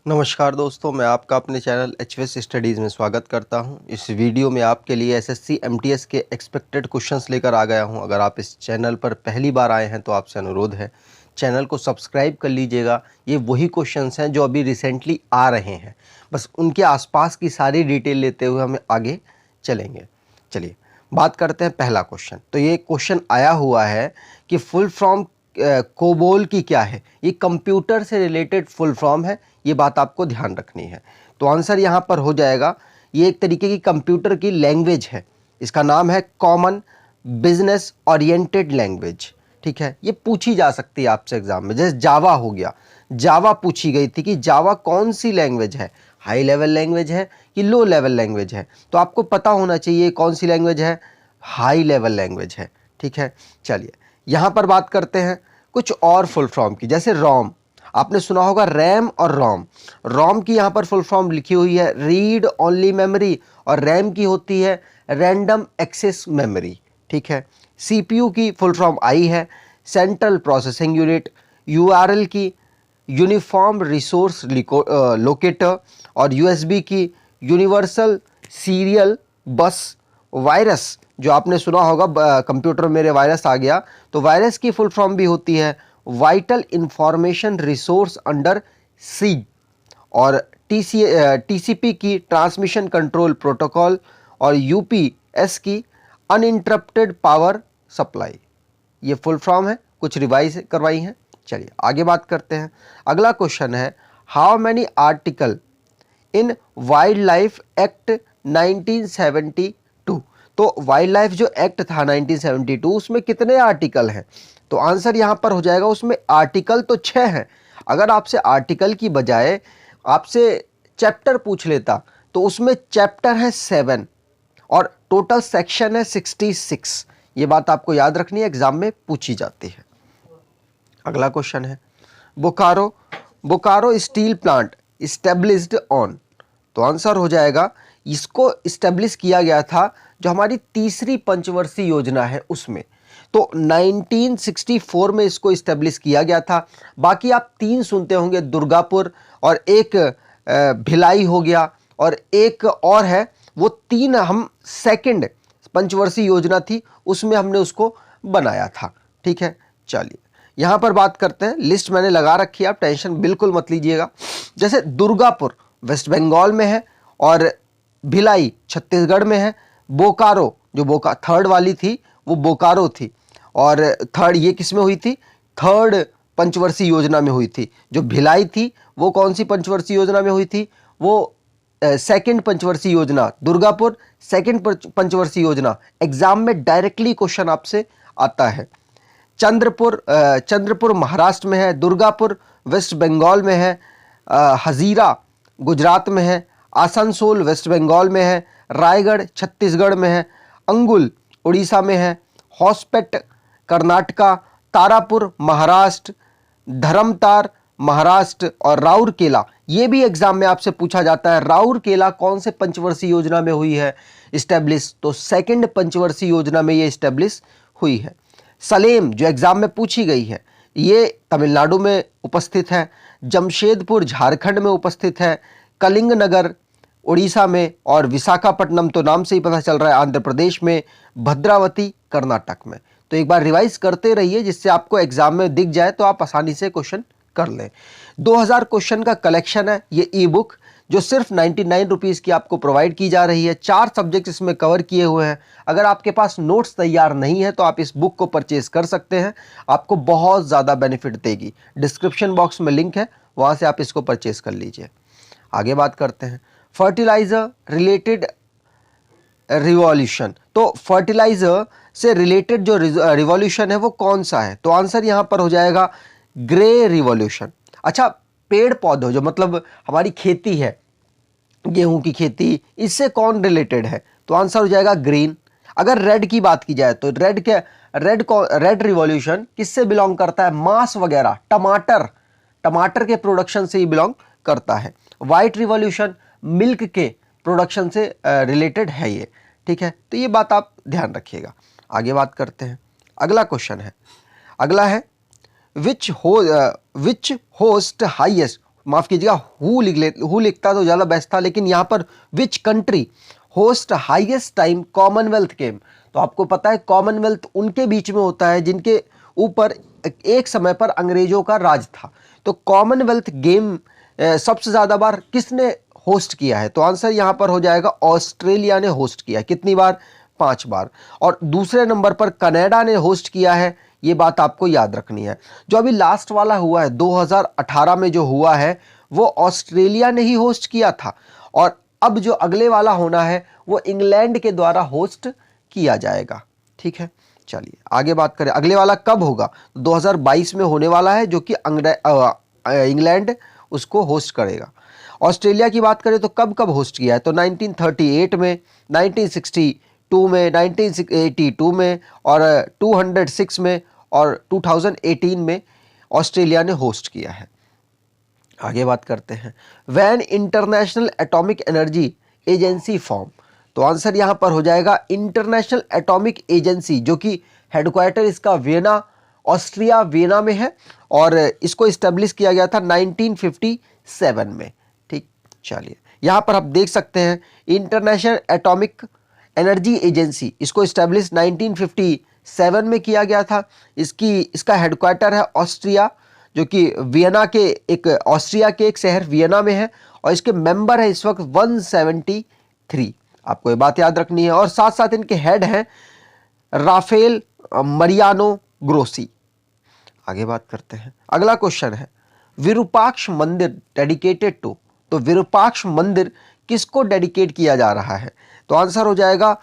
नमस्कार दोस्तों, मैं आपका अपने चैनल एचवीएस स्टडीज़ में स्वागत करता हूं। इस वीडियो में आपके लिए एसएससी एमटीएस के एक्सपेक्टेड क्वेश्चंस लेकर आ गया हूं। अगर आप इस चैनल पर पहली बार आए हैं तो आपसे अनुरोध है, चैनल को सब्सक्राइब कर लीजिएगा। ये वही क्वेश्चंस हैं जो अभी रिसेंटली आ रहे हैं, बस उनके आसपास की सारी डिटेल लेते हुए हम आगे चलेंगे। चलिए बात करते हैं पहला क्वेश्चन। तो ये क्वेश्चन आया हुआ है कि फुल फॉर्म कोबोल की क्या है। ये कंप्यूटर से रिलेटेड फुल फॉर्म है, ये बात आपको ध्यान रखनी है। तो आंसर यहाँ पर हो जाएगा, ये एक तरीके की कंप्यूटर की लैंग्वेज है। इसका नाम है कॉमन बिजनेस ओरिएंटेड लैंग्वेज। ठीक है, ये पूछी जा सकती है आपसे एग्जाम में। जैसे जावा हो गया, जावा पूछी गई थी कि जावा कौन सी लैंग्वेज है, हाई लेवल लैंग्वेज है कि लो लेवल लैंग्वेज है। तो आपको पता होना चाहिए कौन सी लैंग्वेज है, हाई लेवल लैंग्वेज है। ठीक है, चलिए यहाँ पर बात करते हैं कुछ और फुल फॉर्म की। जैसे रोम, आपने सुना होगा रैम और रोम। रोम की यहाँ पर फुल फॉर्म लिखी हुई है रीड ओनली मेमोरी, और रैम की होती है रैंडम एक्सेस मेमोरी। ठीक है, सीपीयू की फुल फॉर्म आई है सेंट्रल प्रोसेसिंग यूनिट, यूआरएल की यूनिफॉर्म रिसोर्स लोकेटर, और यूएसबी की यूनिवर्सल सीरियल बस। वायरस, जो आपने सुना होगा कंप्यूटर में मेरे वायरस आ गया, तो वायरस की फुल फॉर्म भी होती है वाइटल इंफॉर्मेशन रिसोर्स अंडर सी, और टीसीपी की ट्रांसमिशन कंट्रोल प्रोटोकॉल, और यूपीएस की अनइंटरप्टेड पावर सप्लाई। ये फुल फॉर्म है, कुछ रिवाइज करवाई हैं। चलिए आगे बात करते हैं। अगला क्वेश्चन है how many article in wild life act 1972। तो वाइल्ड लाइफ जो एक्ट था 1972, उसमें कितने आर्टिकल हैं? तो आंसर यहां पर हो जाएगा, उसमें आर्टिकल तो 6 हैं। अगर आपसे आर्टिकल की बजाय आपसे चैप्टर पूछ लेता तो उसमें चैप्टर है 7 और टोटल सेक्शन है 66। ये बात आपको याद रखनी है, एग्जाम में पूछी जाती है। अगला क्वेश्चन है Bokaro steel plant established on. तो आंसर हो जाएगा, इसको इस्टेब्लिश किया गया था जो हमारी तीसरी पंचवर्षीय योजना है उसमें। तो 1964 में इसको इस्टेब्लिश किया गया था। बाकी आप 3 सुनते होंगे, दुर्गापुर और एक भिलाई हो गया और एक और है, वो 3 हम सेकंड पंचवर्षीय योजना थी उसमें हमने उसको बनाया था। ठीक है, चलिए यहाँ पर बात करते हैं। लिस्ट मैंने लगा रखी है, आप टेंशन बिल्कुल मत लीजिएगा। जैसे दुर्गापुर वेस्ट बंगाल में है, और भिलाई छत्तीसगढ़ में है। बोकारो, जो थर्ड वाली थी वो बोकारो थी, और थर्ड ये किस में हुई थी? थर्ड पंचवर्षीय योजना में हुई थी। जो भिलाई थी वो कौन सी पंचवर्षीय योजना में हुई थी? वो सेकंड पंचवर्षीय योजना। दुर्गापुर सेकंड पंचवर्षीय योजना। एग्जाम में डायरेक्टली क्वेश्चन आपसे आता है। चंद्रपुर महाराष्ट्र में है, दुर्गापुर वेस्ट बंगाल में है, हजीरा गुजरात में है, आसनसोल वेस्ट बंगाल में है, रायगढ़ छत्तीसगढ़ में है, अंगुल उड़ीसा में है, हॉस्पेट कर्नाटका, तारापुर महाराष्ट्र, धर्मतार महाराष्ट्र, और राउरकेला। ये भी एग्जाम में आपसे पूछा जाता है, राउरकेला कौन से पंचवर्षीय योजना में हुई है इस्टेब्लिश? तो सेकंड पंचवर्षीय योजना में ये इस्टेब्लिश हुई है। सलेम, जो एग्जाम में पूछी गई है, ये तमिलनाडु में उपस्थित है। जमशेदपुर झारखंड में उपस्थित है। कलिंगनगर उड़ीसा में, और विशाखापट्टनम तो नाम से ही पता चल रहा है आंध्र प्रदेश में। भद्रावती कर्नाटक में। तो एक बार रिवाइज करते रहिए, जिससे आपको एग्जाम में दिख जाए तो आप आसानी से क्वेश्चन कर लें। 2000 क्वेश्चन का कलेक्शन है ये ई बुक, जो सिर्फ 99 रुपीज़ की आपको प्रोवाइड की जा रही है। 4 सब्जेक्ट इसमें कवर किए हुए हैं। अगर आपके पास नोट्स तैयार नहीं है तो आप इस बुक को परचेज कर सकते हैं, आपको बहुत ज़्यादा बेनिफिट देगी। डिस्क्रिप्शन बॉक्स में लिंक है, वहाँ से आप इसको परचेज कर लीजिए। आगे बात करते हैं फर्टिलाइजर रिलेटेड रिवॉल्यूशन। तो फर्टिलाइजर से रिलेटेड जो रिवॉल्यूशन है वो कौन सा है? तो आंसर यहाँ पर हो जाएगा ग्रे रिवॉल्यूशन। अच्छा, पेड़ पौधों जो मतलब हमारी खेती है, गेहूं की खेती, इससे कौन रिलेटेड है? तो आंसर हो जाएगा ग्रीन। अगर रेड की बात की जाए तो रेड रिवॉल्यूशन किससे बिलोंग करता है? मांस वगैरह, टमाटर के प्रोडक्शन से ही बिलोंग करता है। वाइट रिवॉल्यूशन मिल्क के प्रोडक्शन से रिलेटेड है ये। ठीक है, तो ये बात आप ध्यान रखिएगा। आगे बात करते हैं। अगला क्वेश्चन है, अगला है विच होस्ट हाईएस्ट माफ़ कीजिएगा, हु लिखता तो ज़्यादा बेस्ट था, लेकिन यहाँ पर which country host highest time Commonwealth game. तो आपको पता है कॉमनवेल्थ उनके बीच में होता है जिनके ऊपर एक समय पर अंग्रेजों का राज था। तो कॉमनवेल्थ गेम सबसे ज़्यादा बार किसने होस्ट किया है? तो आंसर यहाँ पर हो जाएगा ऑस्ट्रेलिया ने होस्ट किया है। कितनी बार? 5 बार। और दूसरे नंबर पर कनाडा ने होस्ट किया है, ये बात आपको याद रखनी है। जो अभी लास्ट वाला हुआ है 2018 में जो हुआ है वो ऑस्ट्रेलिया ने ही होस्ट किया था, और अब जो अगले वाला होना है वो इंग्लैंड के द्वारा होस्ट किया जाएगा। ठीक है, चलिए आगे बात करें। अगले वाला कब होगा? 2022 में होने वाला है, जो कि इंग्लैंड उसको होस्ट करेगा। ऑस्ट्रेलिया की बात करें तो कब कब होस्ट किया है? तो 1938 में, 1962 में, 1982 में और 206 में और 2018 में ऑस्ट्रेलिया ने होस्ट किया है। आगे बात करते हैं। When international atomic energy agency form. तो आंसर यहां पर हो जाएगा इंटरनेशनल एटॉमिक एजेंसी, जो कि हेडक्वार्टर इसका वियना, ऑस्ट्रिया वियना में है, और इसको इस्टेब्लिश किया गया था 1957 में। ठीक, चलिए यहां पर आप देख सकते हैं इंटरनेशनल एटॉमिक एनर्जी एजेंसी, इसको इस्टेब्लिश 1957 में किया गया था। इसका हेडक्वार्टर है ऑस्ट्रिया, जो कि वियना के ऑस्ट्रिया के एक शहर वियना में है, और इसके मेंबर है इस वक्त 173। आपको ये बात याद रखनी है। और साथ साथ इनके हेड हैं राफेल मरियानो ग्रोसी। आगे बात करते हैं। अगला क्वेश्चन है विरूपाक्ष मंदिर डेडिकेटेड टू। तो विरूपाक्ष मंदिर किसको डेडिकेट किया जा रहा है? तो आंसर हो जाएगा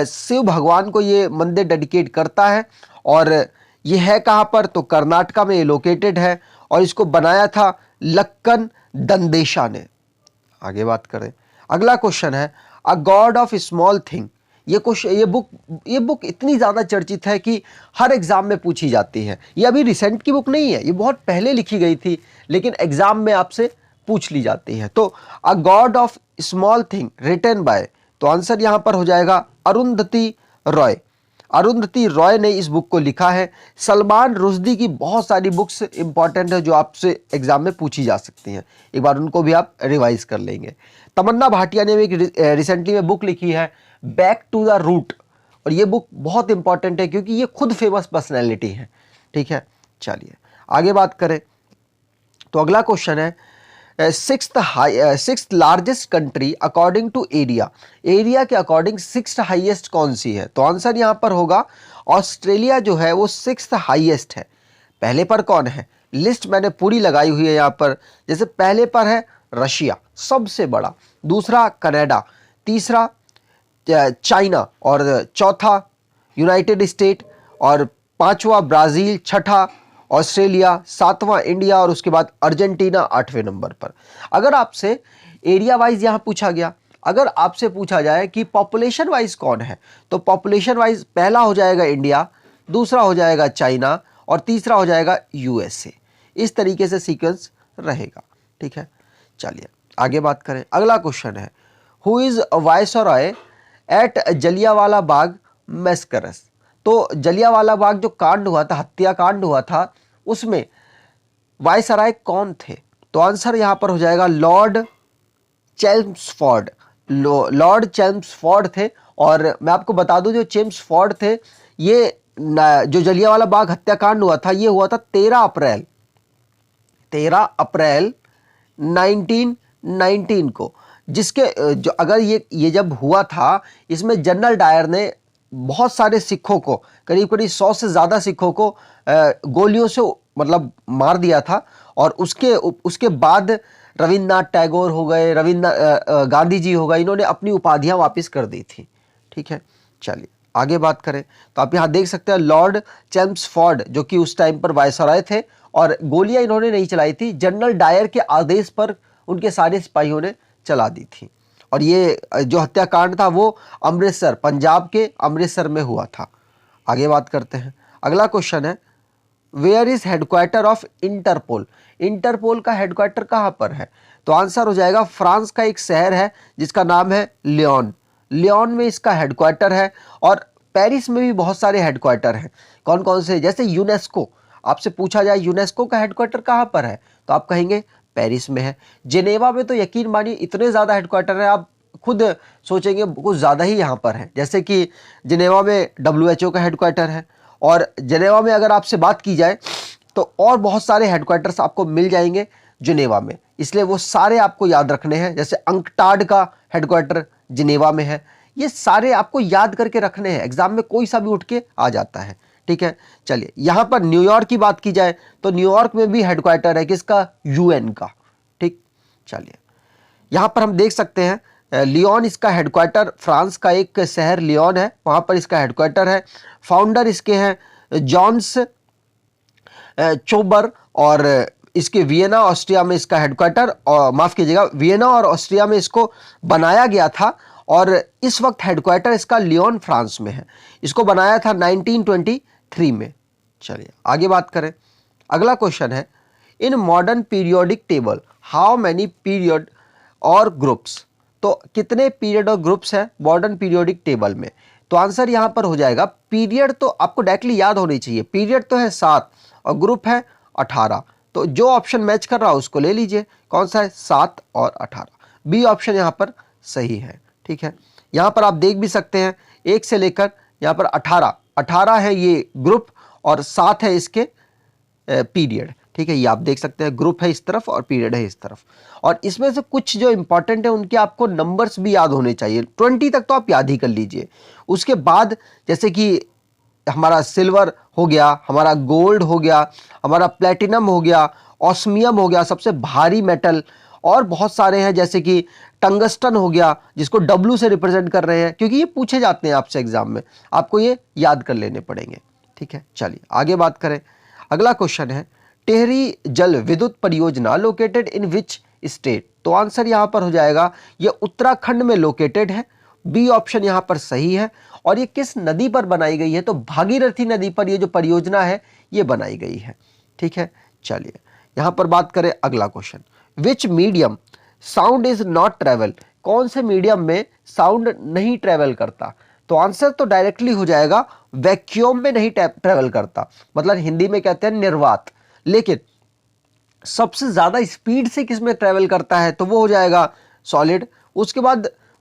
शिव भगवान को ये मंदिर डेडिकेट करता है, और ये है कहाँ पर? तो कर्नाटका में ये लोकेटेड है, और इसको बनाया था लक्कन दंदेशा ने। आगे बात करें। अगला क्वेश्चन है अ गॉड ऑफ स्मॉल थिंग। ये बुक इतनी ज़्यादा चर्चित है कि हर एग्जाम में पूछी जाती है। ये अभी रिसेंट की बुक नहीं है, ये बहुत पहले लिखी गई थी, लेकिन एग्जाम में आपसे पूछ ली जाती है। तो a god of small thing written by. तो आंसर यहां पर हो जाएगा अरुंधति रॉय। अरुंधति रॉय ने इस बुक को लिखा है। सलमान रुश्दी की बहुत सारी बुक्स इंपॉर्टेंट है जो आपसे एग्जाम में पूछी जा सकती हैं, एक बार उनको भी आप रिवाइज कर लेंगे। तमन्ना भाटिया ने भी एक रिसेंटली में बुक लिखी है बैक टू द रूट, और ये बुक बहुत इंपॉर्टेंट है क्योंकि ये खुद फेमस पर्सनैलिटी है। ठीक है, चलिए आगे बात करें। तो अगला क्वेश्चन है sixth largest country according to area. Area के अकॉर्डिंग सिक्स्थ हाईएस्ट कौन सी है? तो आंसर यहां पर होगा ऑस्ट्रेलिया जो है वो सिक्स्थ हाईएस्ट है। पहले पर कौन है? लिस्ट मैंने पूरी लगाई हुई है यहां पर। जैसे पहले पर है रशिया सबसे बड़ा, दूसरा कनाडा, तीसरा चाइना, और चौथा यूनाइटेड स्टेट, और पांचवा ब्राज़ील, छठा ऑस्ट्रेलिया, सातवां इंडिया, और उसके बाद अर्जेंटीना 8वें नंबर पर। अगर आपसे एरिया वाइज यहां पूछा गया, अगर आपसे पूछा जाए कि पॉपुलेशन वाइज कौन है, तो पॉपुलेशन वाइज पहला हो जाएगा इंडिया, दूसरा हो जाएगा चाइना, और तीसरा हो जाएगा यूएसए। इस तरीके से सीक्वेंस रहेगा। ठीक है, चलिए आगे बात करें। अगला क्वेश्चन है who is viceroy at Jallianwala Bagh massacre. तो जलियांवाला बाग जो कांड हुआ था, हत्याकांड हुआ था, उसमें वायसराय कौन थे? तो आंसर यहां पर हो जाएगा लॉर्ड चेम्सफोर्ड। लॉर्ड चेम्सफोर्ड थे। और मैं आपको बता दूं जो चेम्सफोर्ड थे, ये जो जलियांवाला बाग हत्याकांड हुआ था ये हुआ था 13 अप्रैल 1919 को। जिसके जो अगर ये जब हुआ था, इसमें जनरल डायर ने बहुत सारे सिखों को, करीब करीब 100 से ज़्यादा सिखों को गोलियों से मतलब मार दिया था। और उसके बाद रविन्द्रनाथ टैगोर हो गए, गांधी जी हो गए, इन्होंने अपनी उपाधियां वापस कर दी थी। ठीक है, चलिए आगे बात करें। तो आप यहाँ देख सकते हैं लॉर्ड चेम्सफोर्ड जो कि उस टाइम पर वायसराय थे, और गोलियां इन्होंने नहीं चलाई थी, जनरल डायर के आदेश पर उनके सारे सिपाहियों ने चला दी थी। और ये जो हत्याकांड था वो अमृतसर, पंजाब के अमृतसर में हुआ था। आगे बात करते हैं। अगला क्वेश्चन है where is headquarter of Interpol. Interpol का हेडक्वार्टर कहाँ पर है? तो आंसर हो जाएगा फ्रांस का एक शहर है जिसका नाम है लियोन। लियोन में इसका हेडक्वार्टर है। और पेरिस में भी बहुत सारे हेडक्वार्टर हैं। कौन कौन से? जैसे यूनेस्को, आपसे पूछा जाए यूनेस्को का हेडक्वार्टर कहाँ पर है, तो आप कहेंगे पेरिस में है। जिनेवा में तो यकीन मानिए इतने ज़्यादा हेडक्वार्टर है, आप खुद सोचेंगे कुछ ज़्यादा ही यहाँ पर है। जैसे कि जिनेवा में WHO का हेडक्वार्टर है, और जिनेवा में अगर आपसे बात की जाए तो और बहुत सारे हेडक्वार्टर्स आपको मिल जाएंगे जिनेवा में, इसलिए वो सारे आपको याद रखने हैं। जैसे अंकटाड का हेडक्वार्टर जिनेवा में है, ये सारे आपको याद करके रखने हैं, एग्जाम में कोई सा भी उठ के आ जाता है, ठीक है। चलिए यहाँ पर न्यूयॉर्क की बात की जाए तो न्यूयॉर्क में भी हेडक्वार्टर है किसका, UN का, ठीक। चलिए यहाँ पर हम देख सकते हैं लियोन इसका हेडक्वार्टर, फ्रांस का एक शहर लियोन है, वहाँ पर इसका हेडक्वार्टर है। फाउंडर इसके हैं जॉन्स चोबर, और इसके वियना ऑस्ट्रिया में इसका हेडक्वार्टर, और माफ़ कीजिएगा वियना और ऑस्ट्रिया में इसको बनाया गया था, और इस वक्त हेडक्वार्टर इसका लियोन फ्रांस में है। इसको बनाया था 1923 में। चलिए आगे बात करें। अगला क्वेश्चन है, in modern periodic table how many period और ग्रुप्स, तो कितने पीरियड और ग्रुप्स हैं मॉडर्न पीरियोडिक टेबल में। तो आंसर यहां पर हो जाएगा, पीरियड तो आपको डायरेक्टली याद होनी चाहिए, पीरियड तो है 7 और ग्रुप है 18। तो जो ऑप्शन मैच कर रहा है उसको ले लीजिए, कौन सा है, 7 और 18। बी ऑप्शन यहां पर सही है, ठीक है। यहां पर आप देख भी सकते हैं 1 से लेकर यहां पर 18 है ये ग्रुप, और 7 है इसके पीरियड, ठीक है। ये आप देख सकते हैं, ग्रुप है इस तरफ और पीरियड है इस तरफ। और इसमें से कुछ जो इंपॉर्टेंट है उनके आपको नंबर्स भी याद होने चाहिए, 20 तक तो आप याद ही कर लीजिए। उसके बाद जैसे कि हमारा सिल्वर हो गया, हमारा गोल्ड हो गया, हमारा प्लेटिनम हो गया, ऑस्मियम हो गया सबसे भारी मेटल, और बहुत सारे हैं जैसे कि टंगस्टन हो गया जिसको W से रिप्रेजेंट कर रहे हैं, क्योंकि ये पूछे जाते हैं आपसे एग्जाम में, आपको ये याद कर लेने पड़ेंगे, ठीक है। चलिए आगे बात करें। अगला क्वेश्चन है, टिहरी जल विद्युत परियोजना लोकेटेड इन विच स्टेट, तो आंसर यहां पर हो जाएगा ये उत्तराखंड में लोकेटेड है, बी ऑप्शन यहां पर सही है। और ये किस नदी पर बनाई गई है, तो भागीरथी नदी पर ये जो परियोजना है ये बनाई गई है, ठीक है। चलिए यहां पर बात करें अगला question, which medium sound is not travel, कौन से मीडियम में साउंड नहीं ट्रेवल करता। तो आंसर तो डायरेक्टली हो जाएगा वैक्यूम में नहीं ट्रेवल करता, मतलब हिंदी में कहते हैं निर्वात। लेकिन सबसे ज्यादा स्पीड से किसमें ट्रेवल करता है, तो वो हो जाएगा सॉलिड।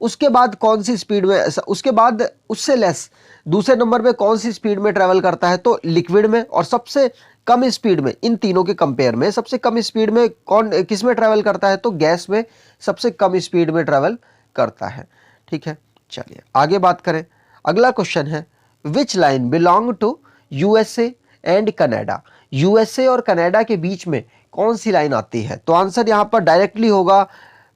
उसके बाद कौन सी स्पीड में, उसके बाद उससे लेस दूसरे नंबर पे कौन सी स्पीड में ट्रेवल करता है, तो लिक्विड में। और सबसे कम स्पीड में, इन तीनों के कंपेयर में सबसे कम स्पीड में कौन किस में ट्रेवल करता है, तो गैस में सबसे कम स्पीड में ट्रेवल करता है, ठीक है। चलिए आगे बात करें। अगला क्वेश्चन है, which line belong to USA and Canada, USA और कनाडा के बीच में कौन सी लाइन आती है। तो आंसर यहां पर डायरेक्टली होगा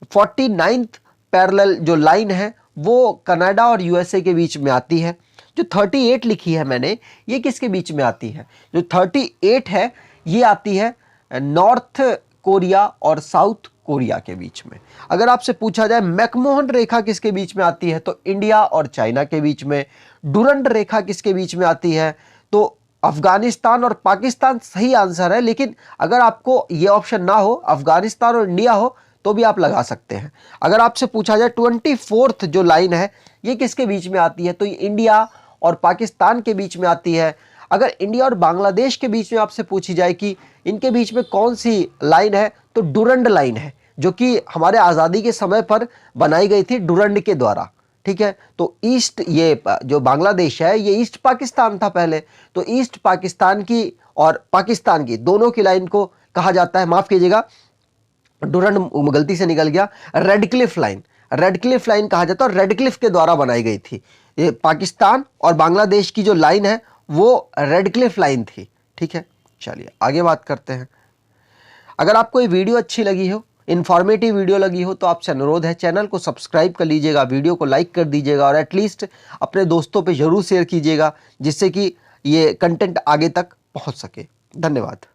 49th पैरेलल जो लाइन है वो कनाडा और USA के बीच में आती है। जो 38 लिखी है मैंने, ये किसके बीच में आती है, जो 38 है ये आती है नॉर्थ कोरिया और साउथ कोरिया के बीच में। अगर आपसे पूछा जाए मैकमोहन रेखा किसके बीच में आती है, तो इंडिया और चाइना के बीच में। डुरंड रेखा किसके बीच में आती है, तो अफगानिस्तान और पाकिस्तान सही आंसर है। लेकिन अगर आपको ये ऑप्शन ना हो, अफगानिस्तान और इंडिया हो, तो भी आप लगा सकते हैं। अगर आपसे पूछा जाए 24th जो लाइन है ये किसके बीच में आती है, तो ये इंडिया और पाकिस्तान के बीच में आती है। अगर इंडिया और बांग्लादेश के बीच में आपसे पूछी जाए कि इनके बीच में कौन सी लाइन है, तो डुरंड लाइन है, जो कि हमारे आज़ादी के समय पर बनाई गई थी डुरंड के द्वारा, ठीक है। तो ईस्ट, ये जो बांग्लादेश है ये ईस्ट पाकिस्तान था पहले, तो ईस्ट पाकिस्तान की और पाकिस्तान की दोनों की लाइन को कहा जाता है, माफ कीजिएगा डुरंड गलती से निकल गया, रेडक्लिफ लाइन, रेडक्लिफ लाइन कहा जाता है, और रेडक्लिफ के द्वारा बनाई गई थी। ये पाकिस्तान और बांग्लादेश की जो लाइन है वो रेडक्लिफ लाइन थी, ठीक है। चलिए आगे बात करते हैं। अगर आपको ये वीडियो अच्छी लगी हो, इन्फॉर्मेटिव वीडियो लगी हो, तो आपसे अनुरोध है चैनल को सब्सक्राइब कर लीजिएगा, वीडियो को लाइक कर दीजिएगा, और एटलीस्ट अपने दोस्तों पे जरूर शेयर कीजिएगा, जिससे कि ये कंटेंट आगे तक पहुंच सके। धन्यवाद।